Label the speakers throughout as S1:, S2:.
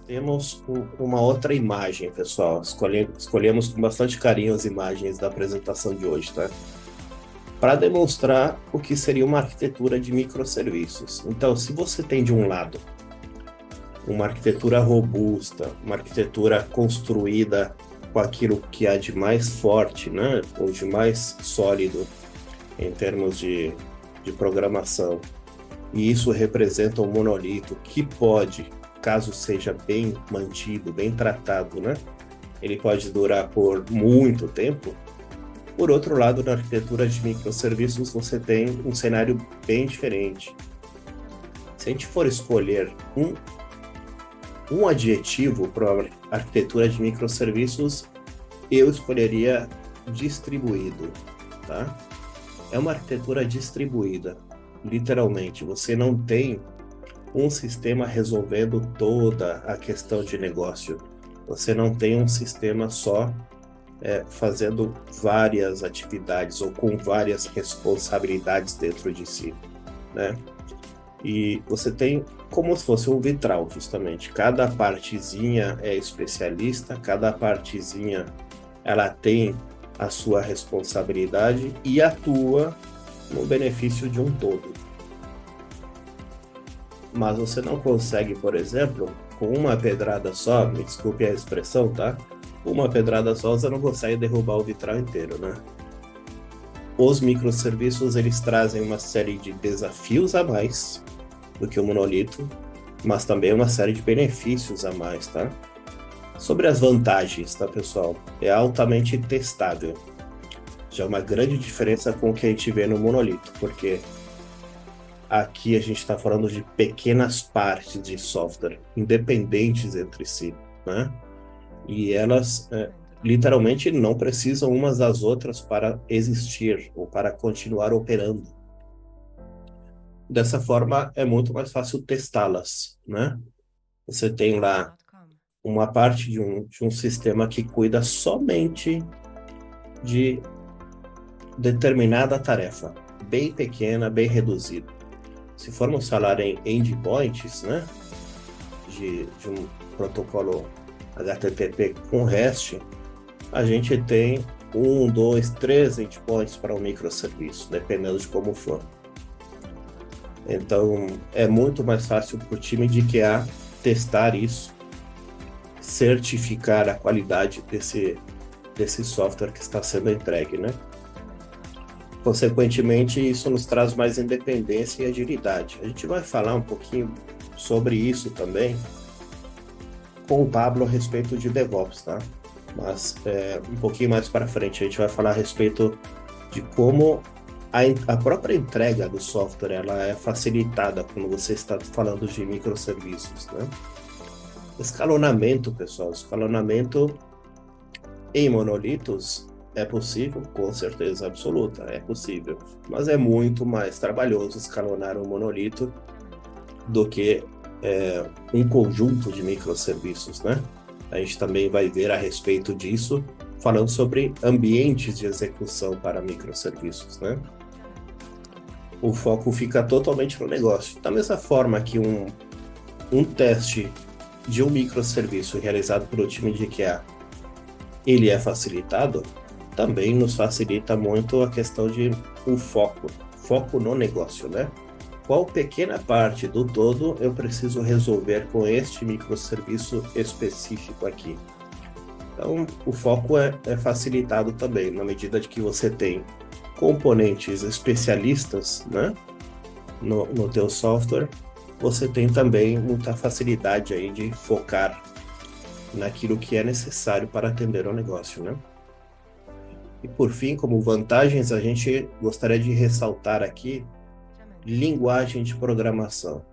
S1: temos uma outra imagem, pessoal. Escolhemos com bastante carinho as imagens da apresentação de hoje, tá? Para demonstrar o que seria uma arquitetura de microserviços. Então, se você tem de um lado uma arquitetura robusta, uma arquitetura construída com aquilo que há de mais forte, né, ou de mais sólido em termos de programação, e isso representa um monolito que pode, caso seja bem mantido, bem tratado, né, ele pode durar por muito tempo. Por outro lado, na arquitetura de microserviços, você tem um cenário bem diferente. Se a gente for escolher um adjetivo para a arquitetura de microserviços, eu escolheria distribuído, tá? É uma arquitetura distribuída, literalmente. Você não tem um sistema resolvendo toda a questão de negócio. Você não tem um sistema só fazendo várias atividades ou com várias responsabilidades dentro de si, né? E você tem como se fosse um vitral, justamente. Cada partezinha é especialista, cada partezinha ela tem a sua responsabilidade e atua no benefício de um todo. Mas você não consegue, por exemplo, com uma pedrada só, me desculpe a expressão, tá? Uma pedrada só você não consegue derrubar o vitral inteiro, né? Os microserviços, eles trazem uma série de desafios a mais do que o monolito, mas também uma série de benefícios a mais, tá? Sobre as vantagens, tá, pessoal? É altamente testável. Já é uma grande diferença com o que a gente vê no monolito, porque aqui a gente está falando de pequenas partes de software, independentes entre si, né? E elas literalmente não precisam umas das outras para existir ou para continuar operando. Dessa forma, é muito mais fácil testá-las, né? Você tem lá uma parte de um sistema que cuida somente de determinada tarefa, bem pequena, bem reduzida. Se formos falar em endpoints, né, de um protocolo HTTP com REST, a gente tem 1, 2, 3 endpoints para um microserviço, dependendo de como for. Então, é muito mais fácil para o time de QA testar isso, certificar a qualidade desse software que está sendo entregue, né? Consequentemente, isso nos traz mais independência e agilidade. A gente vai falar um pouquinho sobre isso também com o Pablo a respeito de DevOps, tá? Mas um pouquinho mais para frente a gente vai falar a respeito de como a própria entrega do software ela é facilitada quando você está falando de microserviços, né? Escalonamento, pessoal, escalonamento em monolitos é possível, com certeza absoluta, é possível, mas é muito mais trabalhoso escalonar um monolito do que um conjunto de microserviços, né? A gente também vai ver a respeito disso, falando sobre ambientes de execução para microserviços, né? O foco fica totalmente no negócio. Da mesma forma que um teste de um microserviço realizado pelo time de QA, ele é facilitado, também nos facilita muito a questão de foco no negócio, né? Qual pequena parte do todo eu preciso resolver com este microserviço específico aqui? Então, o foco é facilitado também, na medida de que você tem componentes especialistas, né, no teu software, você tem também muita facilidade aí de focar naquilo que é necessário para atender ao negócio, né? E por fim, como vantagens, a gente gostaria de ressaltar aqui linguagem de programação.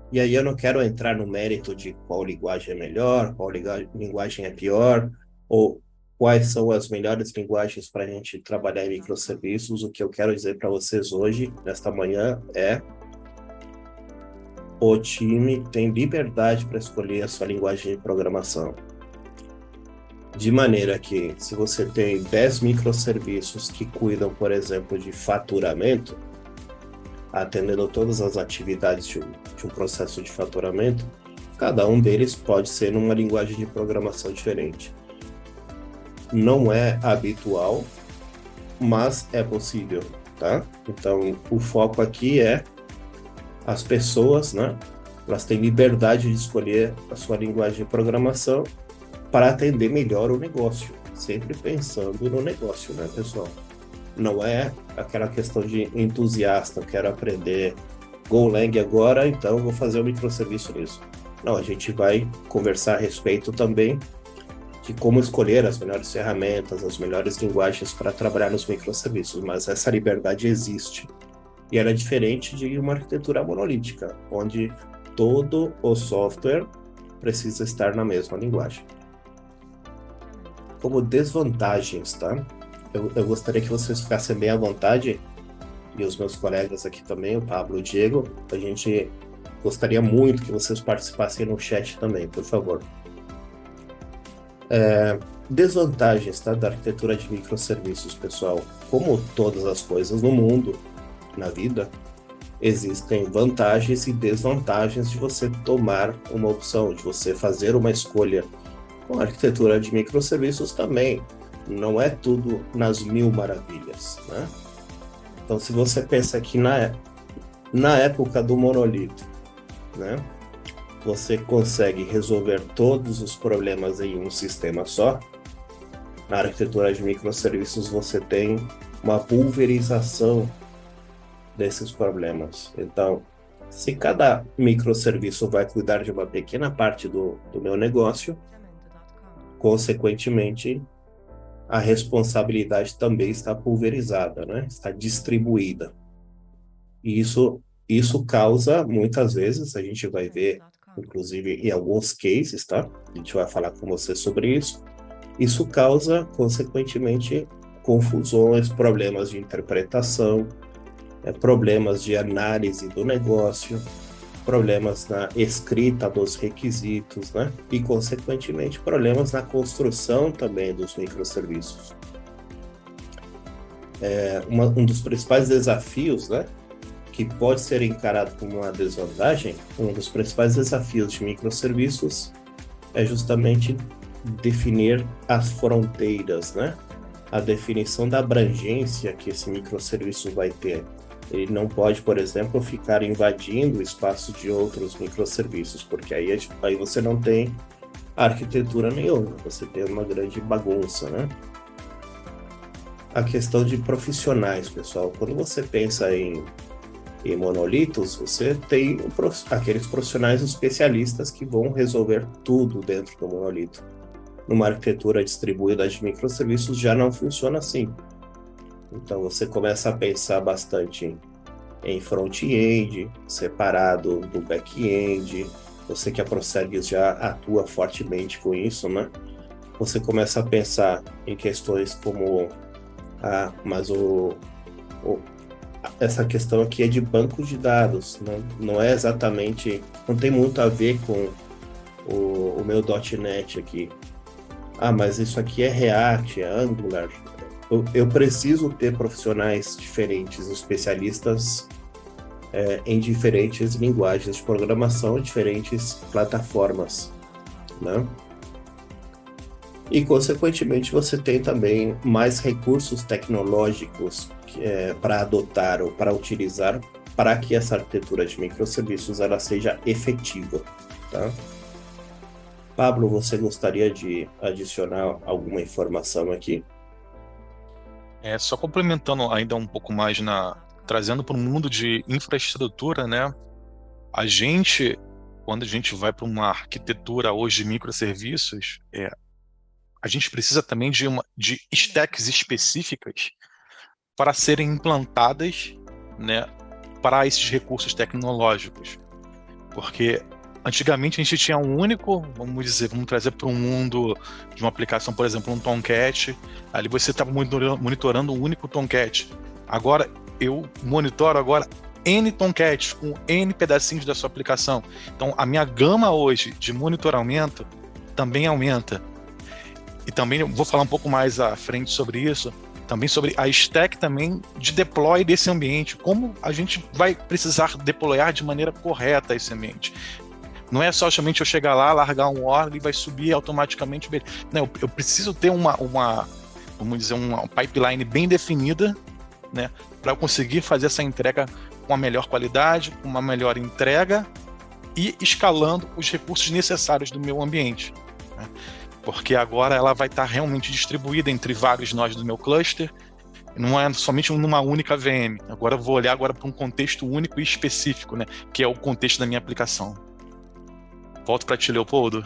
S1: E aí eu não quero entrar no mérito de qual linguagem é melhor, qual linguagem é pior, ou quais são as melhores linguagens para a gente trabalhar em microserviços. O que eu quero dizer para vocês hoje, nesta manhã, é o time tem liberdade para escolher a sua linguagem de programação. De maneira que, se você tem 10 microserviços que cuidam, por exemplo, de faturamento, atendendo todas as atividades de um processo de faturamento, Cada um deles pode ser numa linguagem de programação diferente. Não é habitual, mas é possível, tá? Então, o foco aqui é as pessoas, né? Elas têm liberdade de escolher a sua linguagem de programação para atender melhor o negócio, sempre pensando no negócio, né, pessoal? Não é aquela questão de entusiasta, quero aprender Golang agora, então vou fazer um microserviço nisso. Não, a gente vai conversar a respeito também de como escolher as melhores ferramentas, as melhores linguagens para trabalhar nos microserviços, mas essa liberdade existe. E ela é diferente de uma arquitetura monolítica, onde todo o software precisa estar na mesma linguagem. Como desvantagens, tá? Eu gostaria que vocês ficassem bem à vontade, e os meus colegas aqui também, o Pablo e o Diego, a gente gostaria muito que vocês participassem no chat também, por favor. Desvantagens, tá, da arquitetura de microserviços, pessoal. Como todas as coisas no mundo, na vida, existem vantagens e desvantagens de você tomar uma opção, de você fazer uma escolha. Com a arquitetura de microserviços também, não é tudo nas mil maravilhas, né? Então, se você pensa que na época do monolito, né, você consegue resolver todos os problemas em um sistema só, na arquitetura de microserviços você tem uma pulverização desses problemas. Então, se cada microserviço vai cuidar de uma pequena parte do meu negócio, consequentemente, a responsabilidade também está pulverizada, né? Está distribuída. E isso causa, muitas vezes, a gente vai ver, inclusive em alguns cases, tá? A gente vai falar com você sobre isso. Isso causa, consequentemente, confusões, problemas de interpretação, problemas de análise do negócio, problemas na escrita dos requisitos, né? E, consequentemente, problemas na construção também dos microserviços. Um dos principais desafios, né, que pode ser encarado como uma desvantagem, um dos principais desafios de microserviços é justamente definir as fronteiras, né? A definição da abrangência que esse microserviço vai ter. Ele não pode, por exemplo, ficar invadindo o espaço de outros microserviços, porque aí você não tem arquitetura nenhuma, você tem uma grande bagunça, né? A questão de profissionais, pessoal. Quando você pensa em monolitos, você tem aqueles profissionais especialistas que vão resolver tudo dentro do monolito. Numa arquitetura distribuída de microserviços já não funciona assim. Então você começa a pensar bastante em front-end, separado do back-end. Você que a ProService já atua fortemente com isso, né? Você começa a pensar em questões como essa questão aqui é de banco de dados, não é exatamente, não tem muito a ver com o meu .NET aqui. Mas isso aqui é React, é Angular. Eu preciso ter profissionais diferentes, especialistas em diferentes linguagens de programação, diferentes plataformas, né? E, consequentemente, você tem também mais recursos tecnológicos para adotar ou para utilizar para que essa arquitetura de microserviços ela seja efetiva, tá? Pablo, você gostaria de adicionar alguma informação aqui?
S2: Só complementando ainda um pouco mais, trazendo para o mundo de infraestrutura, né? Quando a gente vai para uma arquitetura hoje de microserviços, a gente precisa também de stacks específicas para serem implantadas, né, para esses recursos tecnológicos. Porque antigamente a gente tinha vamos trazer para um mundo de uma aplicação, por exemplo, um Tomcat, ali você estava monitorando um único Tomcat. Agora eu monitoro N Tomcats com N pedacinhos da sua aplicação. Então a minha gama hoje de monitoramento também aumenta. E também eu vou falar um pouco mais à frente sobre isso, também sobre a stack também de deploy desse ambiente, como a gente vai precisar deployar de maneira correta esse ambiente. Não é só somente eu chegar lá, largar um órgão e vai subir automaticamente. Não, eu preciso ter vamos dizer, uma pipeline bem definida, né, para eu conseguir fazer essa entrega com a melhor qualidade, com uma melhor entrega e escalando os recursos necessários do meu ambiente, né? Porque agora ela vai estar realmente distribuída entre vários nós do meu cluster, não é somente numa única VM. Agora eu vou olhar agora para um contexto único e específico, né, que é o contexto da minha aplicação. Volto para ti, Leopoldo.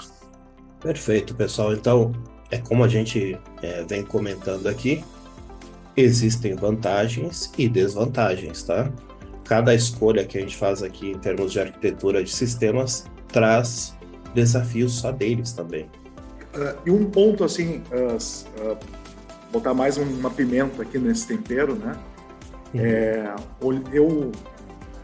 S1: Perfeito, pessoal. Então, como a gente vem comentando aqui, existem vantagens e desvantagens, tá? Cada escolha que a gente faz aqui em termos de arquitetura de sistemas traz desafios só deles também.
S3: E um ponto, assim, botar mais uma pimenta aqui nesse tempero, né?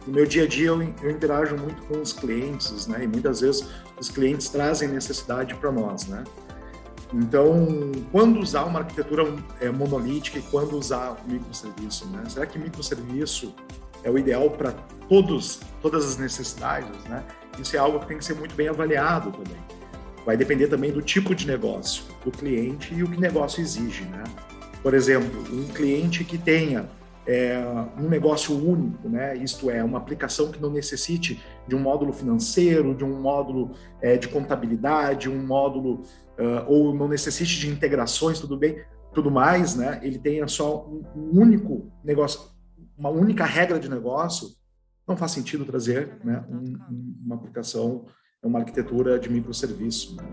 S3: No meu dia a dia eu interajo muito com os clientes, né? E muitas vezes os clientes trazem necessidade para nós, né? Então, quando usar uma arquitetura monolítica e quando usar um microserviço, né? Será que microserviço é o ideal para todas as necessidades, né? Isso é algo que tem que ser muito bem avaliado também. Vai depender também do tipo de negócio, do cliente e o que o negócio exige, né? Por exemplo, um cliente que tenha um negócio único, né? Isto é, uma aplicação que não necessite de um módulo financeiro, de um módulo de contabilidade, um módulo ou não necessite de integrações, tudo mais, né? Ele tenha só um único negócio, uma única regra de negócio, não faz sentido trazer, né, uma aplicação, uma arquitetura de microserviço, né?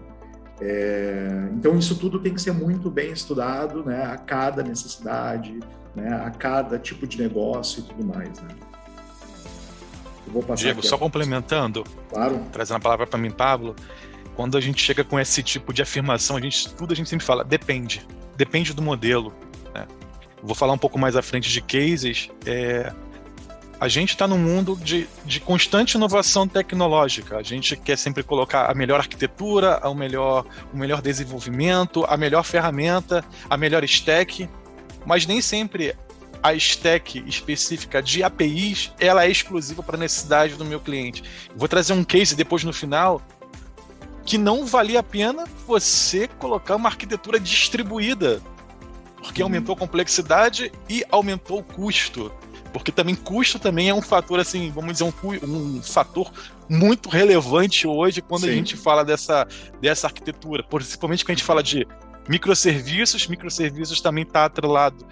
S3: Então isso tudo tem que ser muito bem estudado, né, a cada necessidade, né, a cada tipo de negócio e tudo mais, né? Eu vou passar
S2: Diego,
S3: aqui,
S2: só complementando,
S3: claro,
S2: trazendo a palavra para mim, Pablo, quando a gente chega com esse tipo de afirmação, a gente sempre fala, depende do modelo, né? Vou falar um pouco mais à frente de cases. A gente está num mundo de constante inovação tecnológica. A gente quer sempre colocar a melhor arquitetura, o melhor desenvolvimento, a melhor ferramenta, a melhor stack, mas nem sempre a stack específica de APIs ela é exclusiva para a necessidade do meu cliente. Vou trazer um case depois no final que não valia a pena você colocar uma arquitetura distribuída, porque aumentou a complexidade e aumentou o custo. Porque também custo também é um fator, assim, vamos dizer, um fator muito relevante hoje quando Sim. a gente fala dessa arquitetura. Principalmente quando a gente fala de microserviços também está atrelado.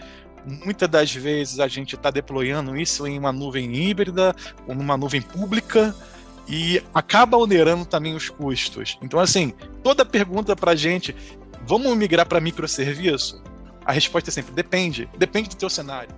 S2: Muitas das vezes a gente está deployando isso em uma nuvem híbrida ou numa nuvem pública e acaba onerando também os custos. Então, assim, toda pergunta para a gente, vamos migrar para microserviço? A resposta é sempre, depende do teu cenário.